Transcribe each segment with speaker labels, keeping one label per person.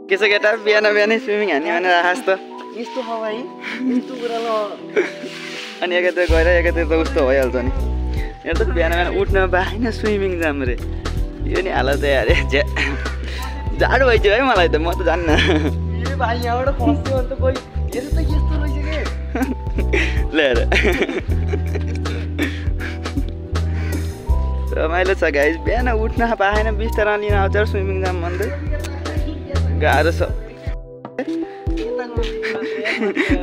Speaker 1: के छ केटा बिहान बिहानै स्विमिङ हान्ने भनेर आखास त
Speaker 2: यस्तो हो भाइ यस्तो कुरा ल
Speaker 1: अनि एकातिर गएर एकातिर त उस्तो भइहाल्छ नि यहाँ त बिहान बिहान उठ्न पाएन स्विमिङ जाम रे यो नि हालत यार जाडो भइसक्यो है मलाई त म त जान्न
Speaker 2: ए भाइ यहाँबाट खस्यो भने त कोही यस्तो रहेछ के
Speaker 1: ल्याएर रमाइलो छ गाइस बिहान उठ्न पाएन बिस्तारा लिन आउँछ स्विमिङ जाम भन्दै गाह्रो छ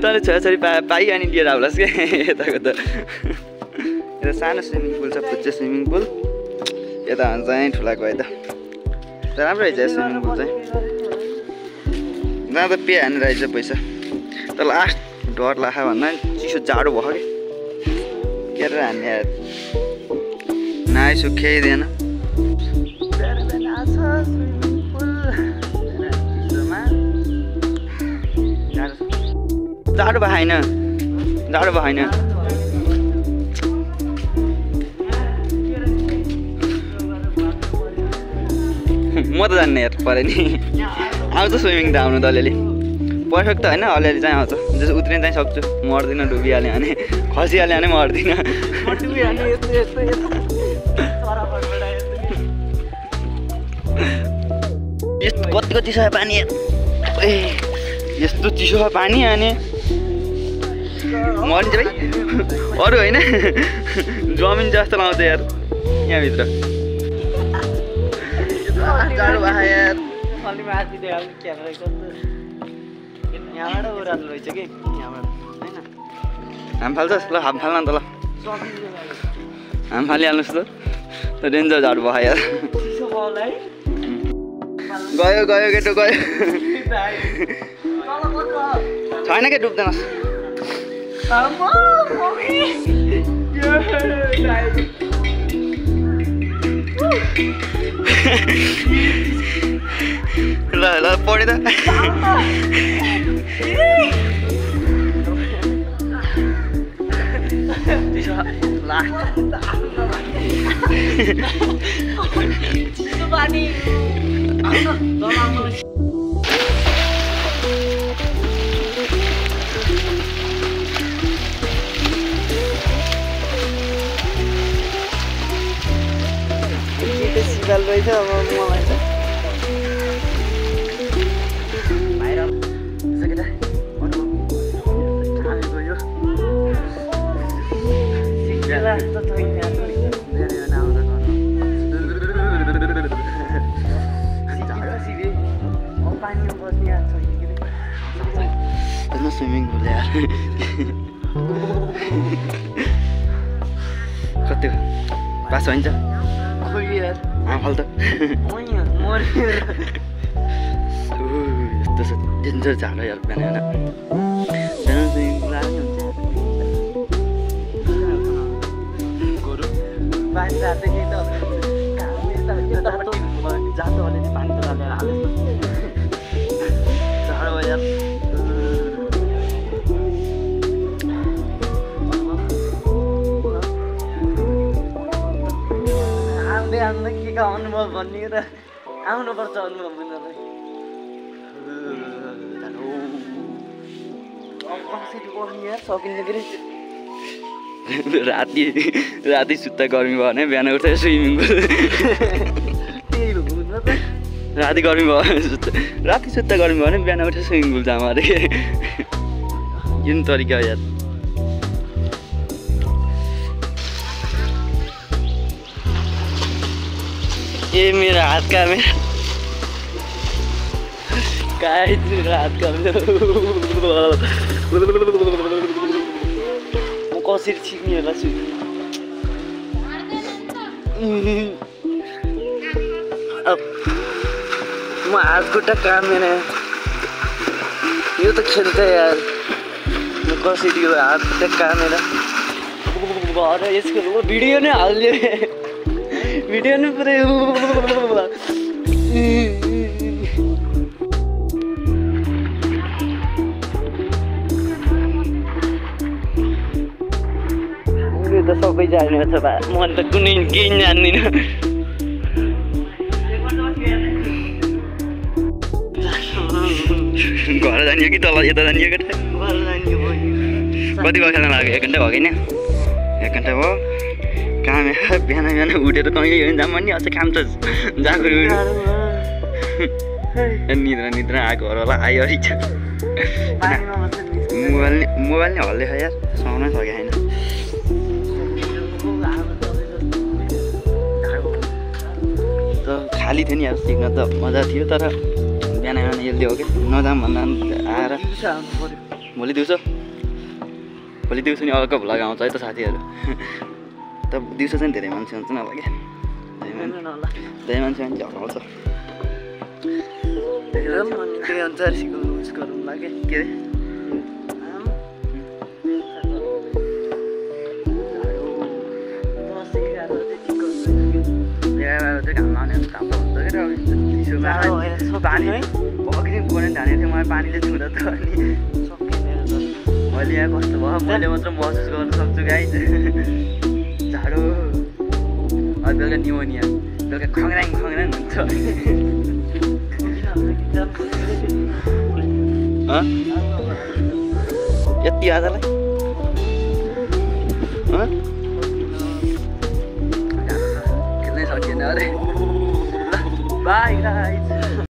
Speaker 1: तँले छोराछोरी पाइ अनि लिएर आउलास् क्या यताको त यता सानो स्विमिङ पुल छ फुच्चे स्विमिङ पुल यता हुन्छ है ठुलाको है त राम्रो रहेछ स्विमिङ पुल चाहिँ जहाँ त पे हान्नु रहेछ पैसा तर लास्ट डर लाखा भन्दा चिसो जाडो भयो कि केरेर हान्ने यार नाइ सुक्खै दिएन जाडो भएन जाडो भएन म त जान्ने यार पऱ्यो नि आउँछ स्विमिङ त आउनु त अलिअलि पर्फेक्ट त होइन अलिअलि चाहिँ आउँछ जस्तो उत्रिन चाहिँ सक्छु मर्दिनँ डुबिहाल्यो भने खसिहाल्यो भने मर्दिनँ कतिको चिसो छ पानी ए यस्तो चिसो छ पानी अनि मरिन्छ भाइ अरू होइन जमिन जस्तो लाउँछ यार यहाँभित्र जाडो भयो यार
Speaker 2: यहाँबाट ओह्रालो रहेछ कि यहाँबाट होइन
Speaker 1: हाम फाल्छस् ल हाम फाल्न त ल हाम फालिहाल्नुहोस् त डेन्जर जाडो भयो यार गयो गयो केटो गयो छैन के डुब्दैनस् ल ल पढ्यो त
Speaker 2: सिकाल रहेछ अब मलाई चाहिँ बाहिर केटा गयो पानीमा बस्ने
Speaker 1: स्विमिङ पुल यार कति पास हुन्छ आफल त यस्तो छ डेन्जर जाडो यार बिहान बिहान स्विमिङ पुल आयो
Speaker 2: गोरु पानी राख्दै त जातो अलिअलि पानी त हालेर हाल्यो जाडो भयो यार आउँदै के का अनुभव भन्ने र आउनुपर्छ अनुभव बुझ्नलाई कसरी बस्ने यार सकिन्छ के
Speaker 1: राति सुत्ता गर्मी भयो भने बिहान उठेर स्विमिङ पुल
Speaker 2: त्यही बुझ्नु त
Speaker 1: राति गर्मी भयो राति सुत्ता गर्मी भयो भने बिहान उठेर स्विमिङ पुल जाम अरे यो नि तरिका हो यार ए मेरो हात कामेरा काय हात कामेरा
Speaker 2: म कसरी छिक्ने होला म हात खुट्टा कामेर यो त खेल्छ यार म कसरी यो हात खुट्टा कामेर भएर यसको भिडियो नै हाल्ने भिडियो नै पुरै त सबै जान्ने अथवा म त कुनै केही जान्दिनँ
Speaker 1: घर जाने हो कि तल यता जाने हो केटा कति बजी खेल्न लाग्यो 1 घन्टा भयो होइन 1 घन्टा भयो काम बिहान बिहान उठेर कहिले हो भने जाम नि अझै काम त जाएको निद्रा आएको होला आयो अलिक मोबाइल नै हल्दै छ यार सुहाउनै सक्यो होइन त खाली थियो नि अब सिक्न त मजा थियो तर बिहान बिहान यसले हो कि नजाम भन्दा आएर भोलि दिउँसो नि अर्को भ्लग आउँछ है त साथीहरू त दिउँसो चाहिँ धेरै मान्छे हुन्छ नला क्या धेरै मान्छे पनि झगडाउँछ
Speaker 2: त्यही अनुसार गरौँ लाग्यो
Speaker 1: के अरे पानी अघि गोर्ने धानेको थियो मलाई पानीले छुँदा त अनि मैले यहाँ कस्तो भयो मैले मात्र महसुस गर्न सक्छु गाइस झाडो बेलुका निमोनिया बेलुका खङ्राङ हुन्छ यति आजलाई खेल्नै सकिएन अरे बाई गाइस